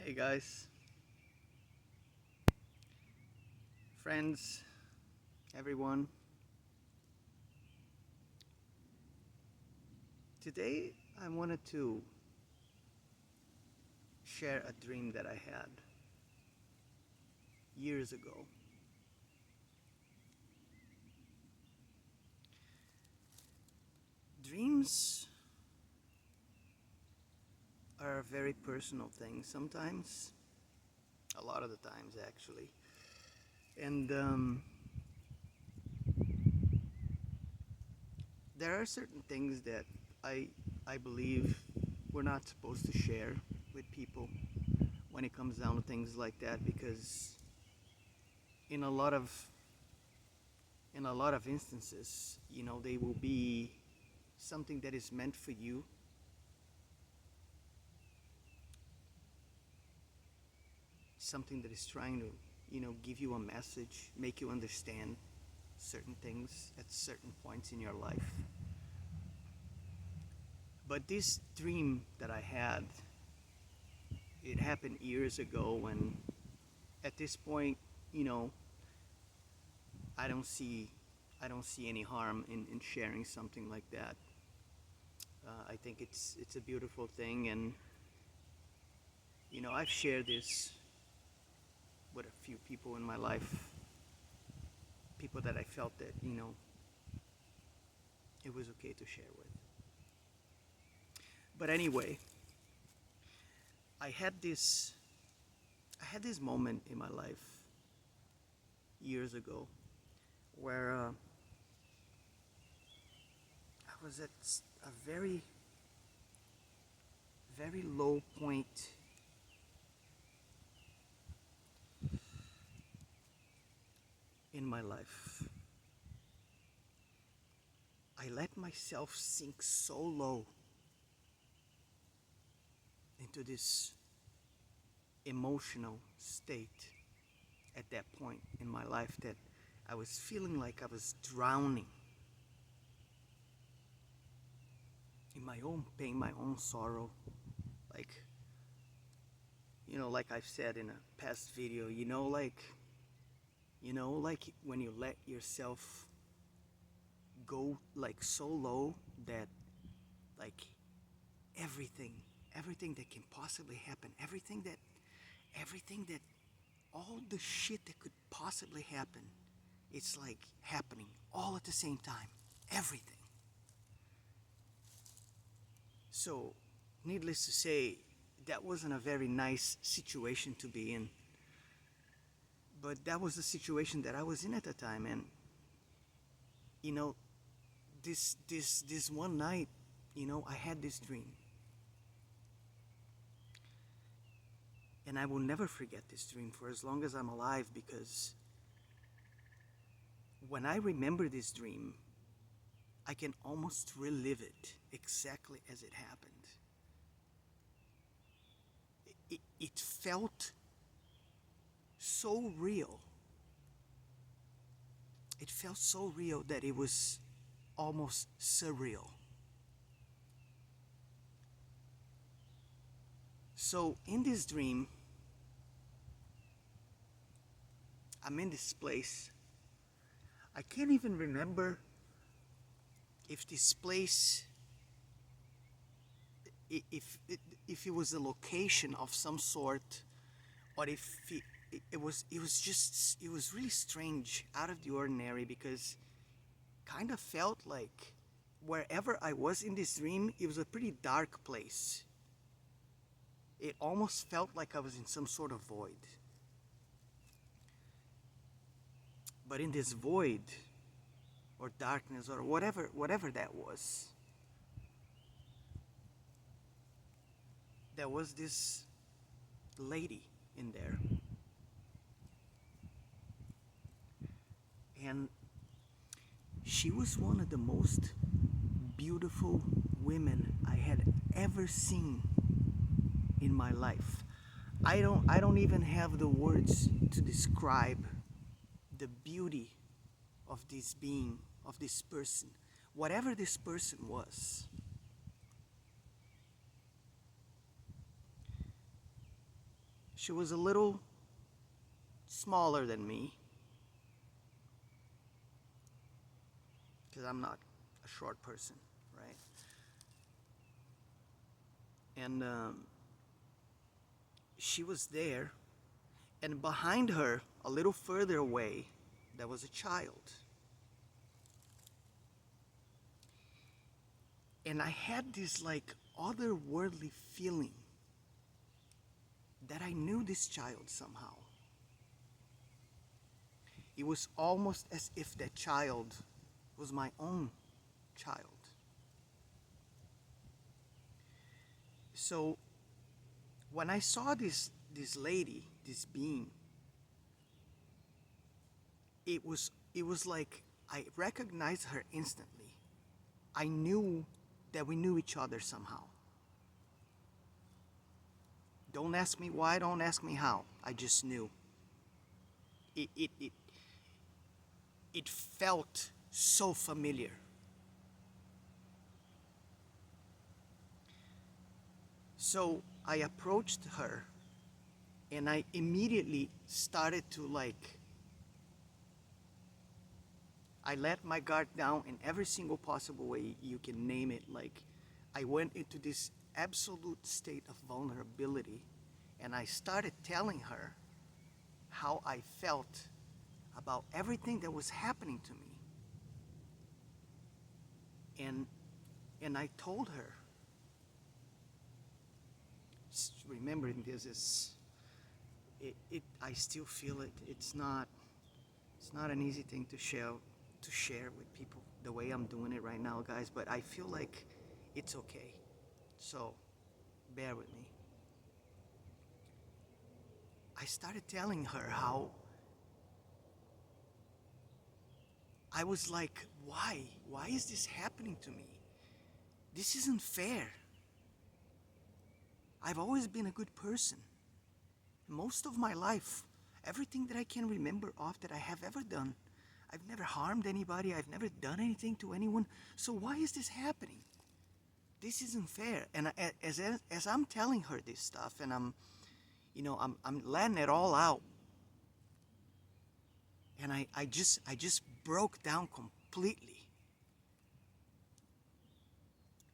Hey guys, friends, everyone. Today I wanted to share a dream that I had years ago. Dreams are a very personal thing sometimes, a lot of the times actually. And there are certain things that I, I believe we're not supposed to share with people when it comes down to things like that because in a lot of in a lot of instances, they will be something that is meant for you, something that is trying to, give you a message, make you understand certain things at certain points in your life. But this dream that I had, it happened years ago, and at this point, you know, I don't see, I don't see any harm in sharing something like that. I think it's a beautiful thing, and I've shared this with a few people in my life, people that I felt that it was okay to share with. But anyway, I had this I had this moment in my life years ago where I was at a very low point in my life. I let myself sink so low into this emotional state at that point in my life that I was feeling like I was drowning in my own pain, my own sorrow. Like, like I've said in a past video, like when you let yourself go like so low that like everything everything that can possibly happen, everything that all the shit that could possibly happen, it's like happening all at the same time, everything. So needless to say, that wasn't a very nice situation to be in, but that was the situation that I was in at the time. And you know this one night, I had this dream, and I will never forget this dream for as long as I'm alive, because when I remember this dream, I can almost relive it exactly as it happened. It felt so real. It felt so real that it was almost surreal. So in this dream, I'm in this place. I can't even remember if this place, if if it was a location of some sort, or if it was really strange, out of the ordinary, because kind of felt like wherever I was in this dream, it was a pretty dark place. It almost felt like I was in some sort of void. But in this void or darkness or whatever that was, there was this lady in there. And she was one of the most beautiful women I had ever seen in my life. I don't even have the words to describe the beauty of this being, of this person, whatever this person was. She was a little smaller than me, because I'm not a short person, right? And she was there, and behind her, a little further away, there was a child. And I had this like otherworldly feeling that I knew this child somehow. It was almost as if that child was my own child. So when I saw this lady, this being, it was like I recognized her instantly. I knew that we knew each other somehow. Don't ask me why, don't ask me how. I just knew. It it it, it felt so familiar. So I approached her and I immediately started to like I let my guard down in every single possible way you can name it. Like, I went into this absolute state of vulnerability and I started telling her how I felt about everything that was happening to me. And I told her, remembering this is I still feel it. It's not an easy thing to share with people the way I'm doing it right now, guys, but I feel like it's okay. So bear with me. I started telling her how I was like, why? Why is this happening to me? This isn't fair. I've always been a good person. Most of my life, everything that I can remember of that I have ever done, I've never harmed anybody, I've never done anything to anyone. So why is this happening? This isn't fair. And as I'm telling her this stuff and I'm letting it all out, and I just broke down completely.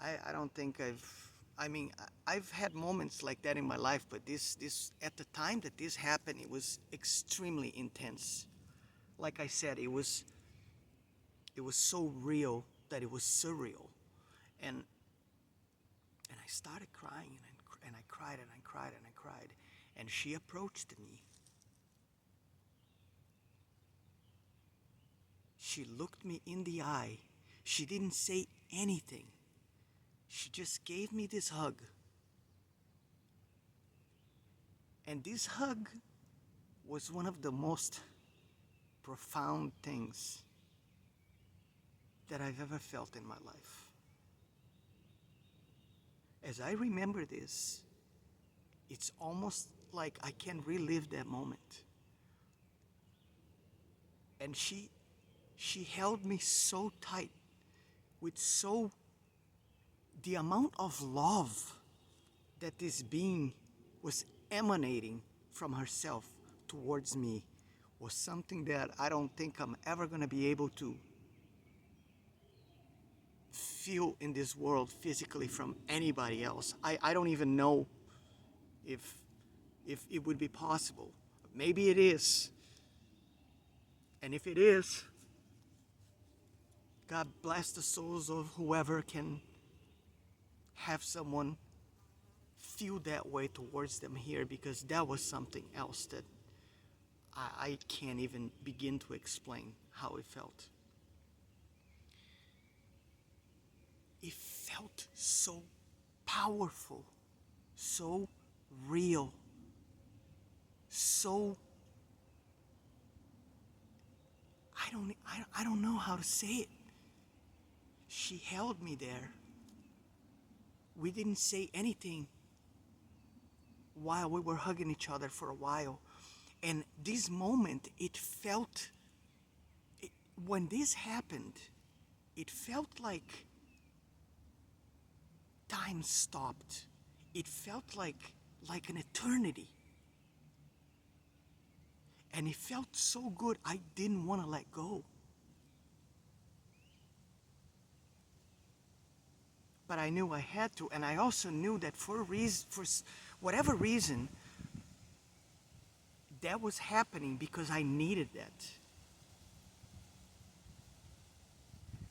I don't think I've had moments like that in my life, but this at the time that this happened, it was extremely intense. Like I said, it was so real that it was surreal. And I started crying and I cried and I cried and I cried. And she approached me. She looked me in the eye. She didn't say anything. She just gave me this hug. And this hug was one of the most profound things that I've ever felt in my life. As I remember this, it's almost like I can relive that moment. And she held me so tight with so the amount of love that this being was emanating from herself towards me was something that I don't think I'm ever going to be able to feel in this world physically from anybody else. I don't even know if it would be possible. Maybe it is. And if it is, God bless the souls of whoever can have someone feel that way towards them here, because that was something else that I can't even begin to explain how it felt. It felt so powerful, so real, so I don't know how to say it. She held me there. We didn't say anything while we were hugging each other for a while. And this moment, when this happened, it felt like time stopped. It felt like an eternity. And it felt so good, I didn't want to let go. But I knew I had to, and I also knew that for a reason, for whatever reason, that was happening because I needed that.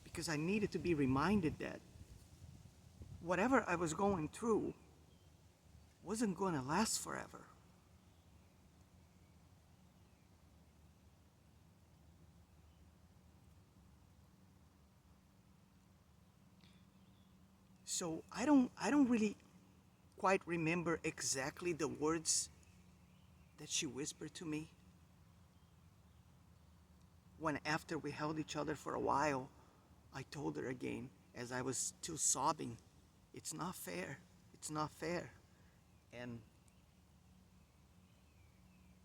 Because I needed to be reminded that whatever I was going through wasn't going to last forever. So I don't really quite remember exactly the words that she whispered to me when, after we held each other for a while, I told her again, as I was still sobbing, "It's not fair. It's not fair." And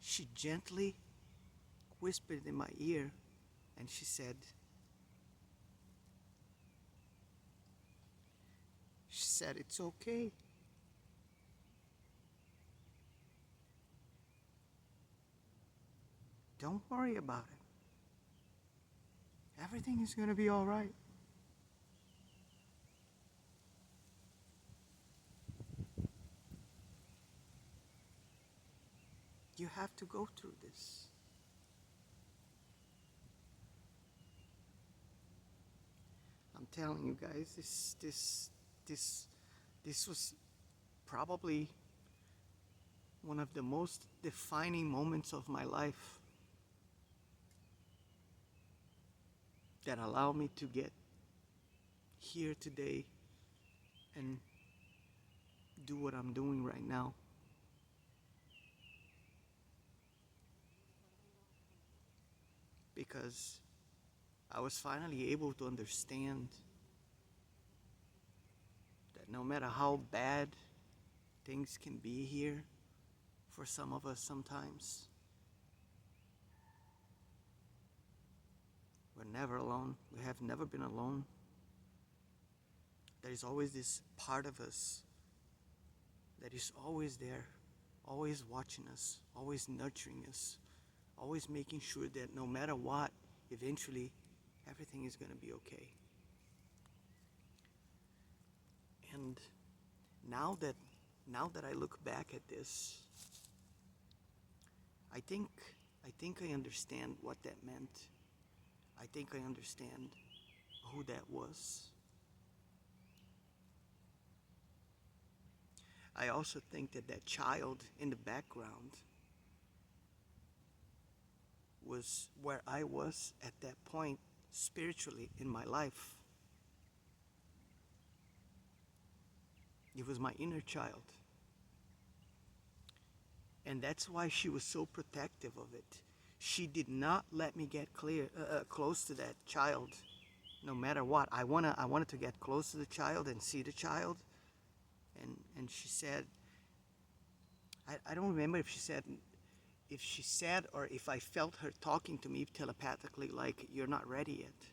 she gently whispered in my ear, and she said, "It's okay. Don't worry about it. Everything is going to be all right." You have to go through this. I'm telling you guys, this this was probably one of the most defining moments of my life that allowed me to get here today and do what I'm doing right now. Because I was finally able to understand that no matter how bad things can be here for some of us sometimes, we're never alone. We have never been alone. There's always this part of us that is always there, always watching us, always nurturing us, always making sure that no matter what, eventually everything is going to be okay. And now that now that I look back at this, I think I think I understand what that meant. I think I understand who that was. I also think that that child in the background was where I was at that point spiritually in my life. It was my inner child. And that's why she was so protective of it. She did not let me get close to that child, no matter what. I wanted to get close to the child and see the child, and she said, I don't remember if she said or if I felt her talking to me telepathically, like, "You're not ready yet."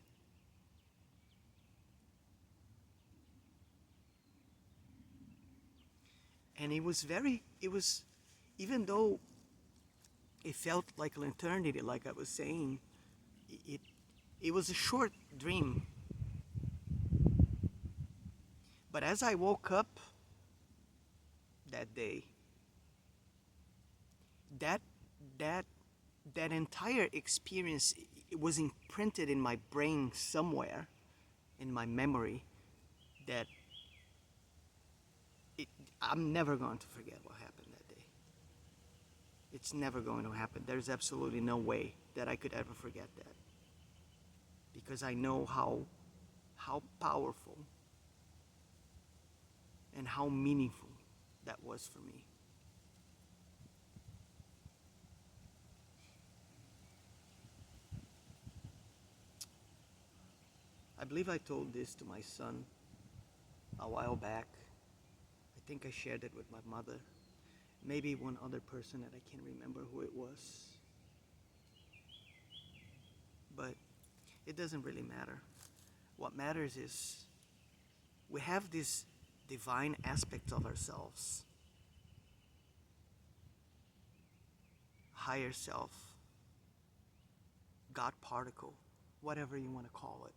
And it was, even though it felt like an eternity, like I was saying, it it was a short dream. But as I woke up that day, that that that entire experience, it was imprinted in my brain somewhere in my memory, that it, I'm never going to forget what happened that day. It's never going to happen. There's absolutely no way that I could ever forget that, because I know how powerful and how meaningful that was for me. I believe I told this to my son a while back. I think I shared it with my mother. Maybe one other person that I can't remember who it was. But it doesn't really matter. What matters is we have this divine aspect of ourselves, higher self, God particle, whatever you want to call it.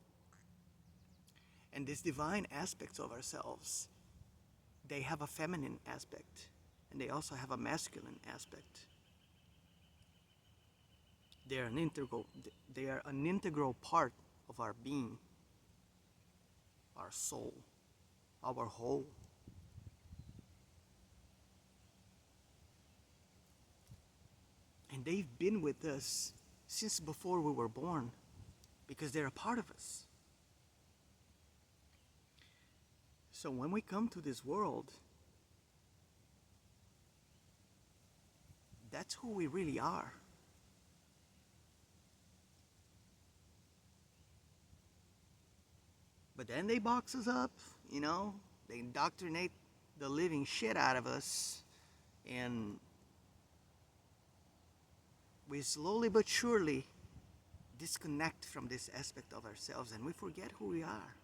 And these divine aspects of ourselves, they have a feminine aspect, and they also have a masculine aspect. They are an integral part of our being, our soul, our whole. And they've been with us since before we were born because they're a part of us. So when we come to this world, that's who we really are. But then they box us up, they indoctrinate the living shit out of us, and we slowly but surely disconnect from this aspect of ourselves and we forget who we are.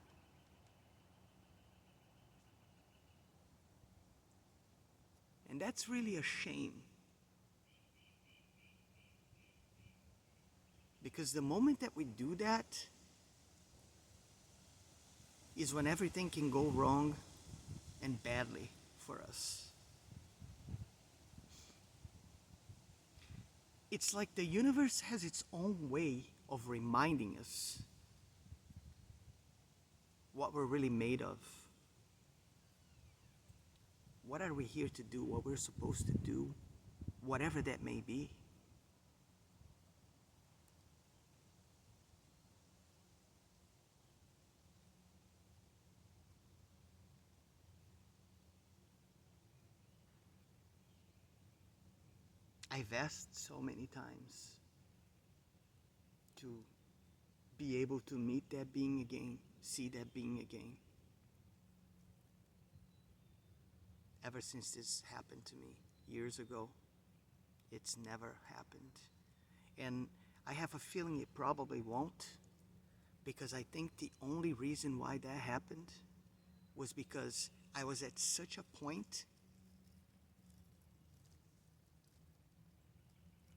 And that's really a shame. Because the moment that we do that is when everything can go wrong and badly for us. It's like the universe has its own way of reminding us what we're really made of. What are we here to do? What we're supposed to do? Whatever that may be. I've asked so many times to be able to meet that being again, see that being again. Ever since this happened to me years ago, it's never happened. And I have a feeling it probably won't, because I think the only reason why that happened was because I was at such a point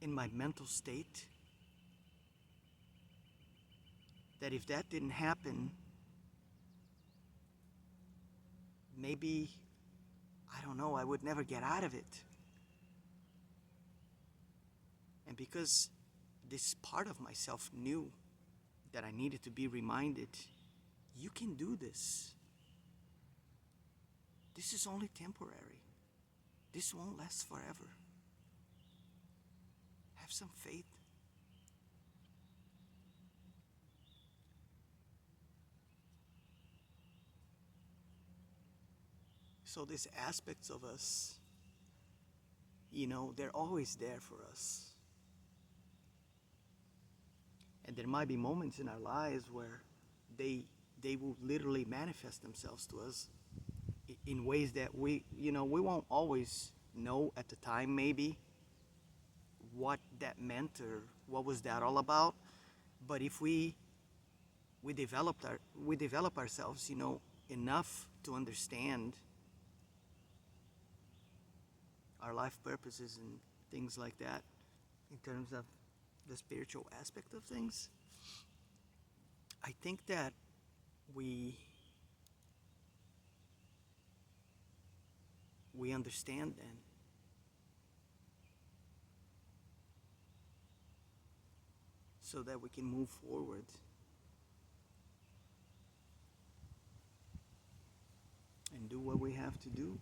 in my mental state that if that didn't happen, maybe, I don't know, I would never get out of it. And because this part of myself knew that I needed to be reminded, you can do this. This is only temporary. This won't last forever. Have some faith. So these aspects of us, they're always there for us. And there might be moments in our lives where they will literally manifest themselves to us in ways that we won't always know at the time maybe what that meant or what was that all about. But if we develop ourselves, enough to understand our life purposes and things like that in terms of the spiritual aspect of things, I think that we understand then so that we can move forward and do what we have to do.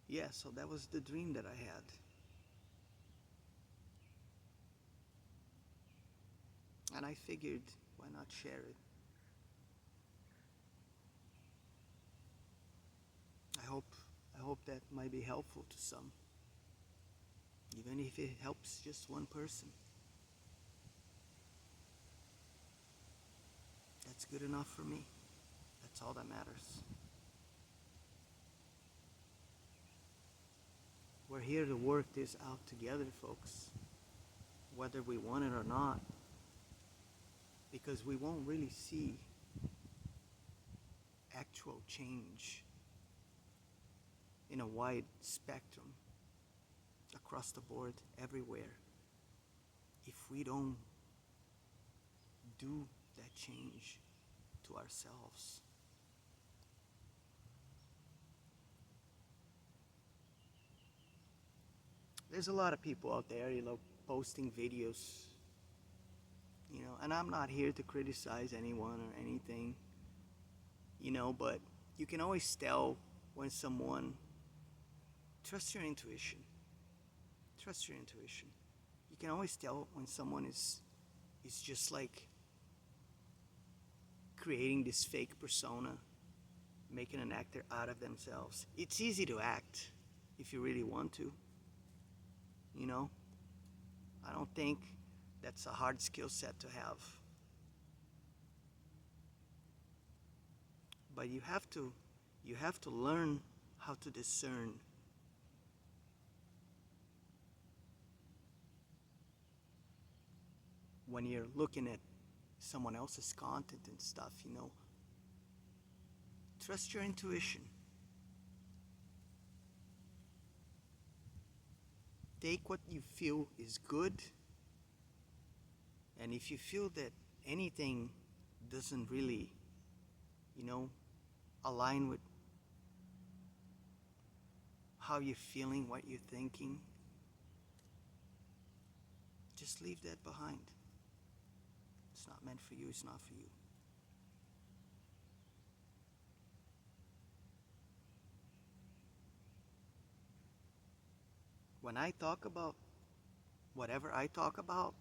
Yeah, so that was the dream that I had. And I figured, why not share it? I hope that might be helpful to some. Even if it helps just one person. That's good enough for me. That's all that matters. We're here to work this out together, folks. Whether we want it or not. Because we won't really see actual change in a wide spectrum, across the board, everywhere, if we don't do that change to ourselves. There's a lot of people out there, posting videos, and I'm not here to criticize anyone or anything, but you can always tell when someone, trust your intuition. Trust your intuition. You can always tell when someone is just like creating this fake persona, making an actor out of themselves. It's easy to act if you really want to, you know? I don't think that's a hard skill set to have. But you have to learn how to discern when you're looking at someone else's content and stuff. Trust your intuition. Take what you feel is good, and if you feel that anything doesn't really, you know, align with how you're feeling, what you're thinking, just leave that behind. It's not meant for you, it's not for you. When I talk about whatever I talk about,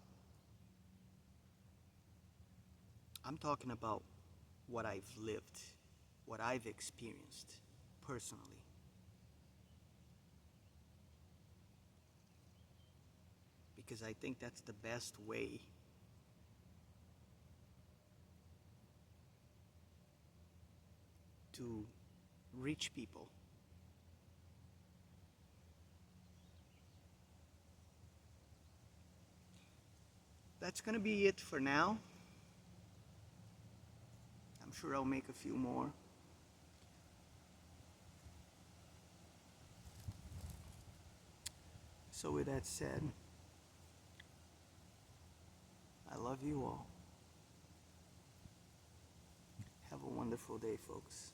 I'm talking about what I've lived, what I've experienced personally. Because I think that's the best way to reach people. That's gonna be it for now. I'm sure I'll make a few more. So, with that said, I love you all. Have a wonderful day, folks.